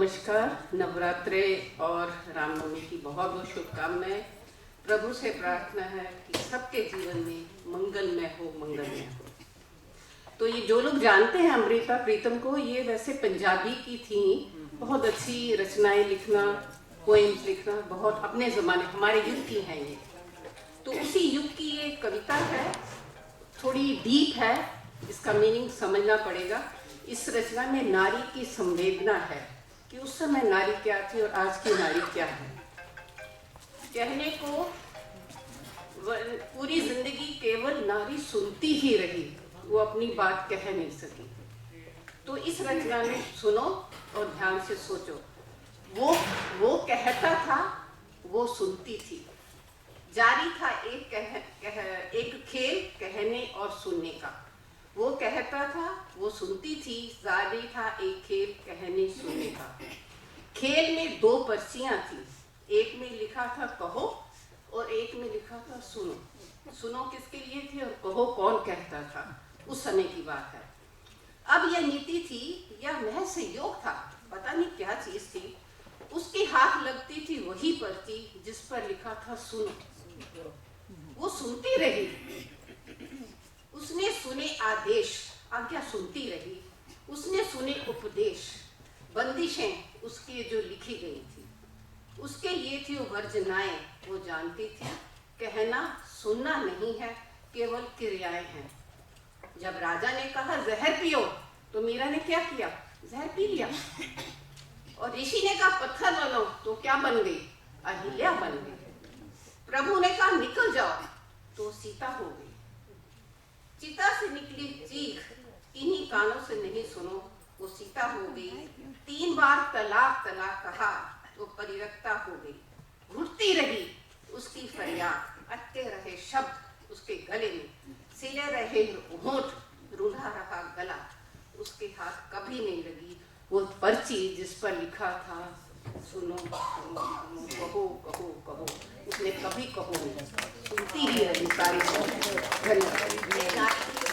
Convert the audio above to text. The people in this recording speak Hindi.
नमस्कार। नवरात्रे और रामनवमी की बहुत बहुत शुभकामनाएं। प्रभु से प्रार्थना है कि सबके जीवन में मंगलमय हो, मंगलमय हो। तो ये जो लोग जानते हैं अमृता प्रीतम को, ये वैसे पंजाबी की थी, बहुत अच्छी रचनाएं लिखना, पोएम्स लिखना, बहुत अपने ज़माने हमारे युग की हैं ये। तो उसी युग की ये कविता है, थोड़ी डीप है, इसका मीनिंग समझना पड़ेगा। इस रचना में नारी की संवेदना है कि उस समय नारी क्या थी और आज की नारी क्या है। कहने को पूरी जिंदगी केवल नारी सुनती ही रही, वो अपनी बात कह नहीं सकी। तो इस रचना में सुनो और ध्यान से सोचो। वो कहता था, वो सुनती थी। जारी था एक खेल कहने और सुनने का। वो कहता था, वो सुनती थी, जारी था एक खेल कहने सुनने का। खेल में दो पर्चियां थी, एक में लिखा था कहो और एक में लिखा था सुनो। सुनो किसके लिए थी और कहो कौन कहता था, उस समय की बात है। अब यह नीति थी या महज संयोग था, पता नहीं क्या चीज थी। उसके हाथ लगती थी वही पर्ची जिस पर लिखा था सुनो। वो सुनती रही, उसने सुने आदेश, आज्ञा सुनती रही। उसने सुने उपदेश, बंदिशें उसकी जो लिखी गई थी। उसके ये थी वर्जनाएं, वो जानती थी। कहना सुनना नहीं है, केवल क्रियाएं हैं। जब राजा ने कहा जहर पियो, तो मीरा ने क्या किया? जहर पी लिया। और ऋषि ने कहा पत्थर बनो, तो क्या बन गई? अहिल्या बन गई। प्रभु ने कहा निकल जाओ, तो सीता हो गई। चिता से निकली चीख, इन्हीं कानों से नहीं सुनो, वो सीता हो गई। 3 बार तलाक तलाक कहा, तो परिवक्ता हो गई। घुटती रही उसकी फरियाद, अटके रहे शब्द उसके गले में, सिले रहे होंठ, रूंधा रहा गला। उसके हाथ कभी नहीं लगी वो पर्ची जिस पर लिखा था सुनो सुनो सुनो, कहो कहो कहो। उसने कभी कहो नहीं, सुनती ही रही सारी। धन्यवाद।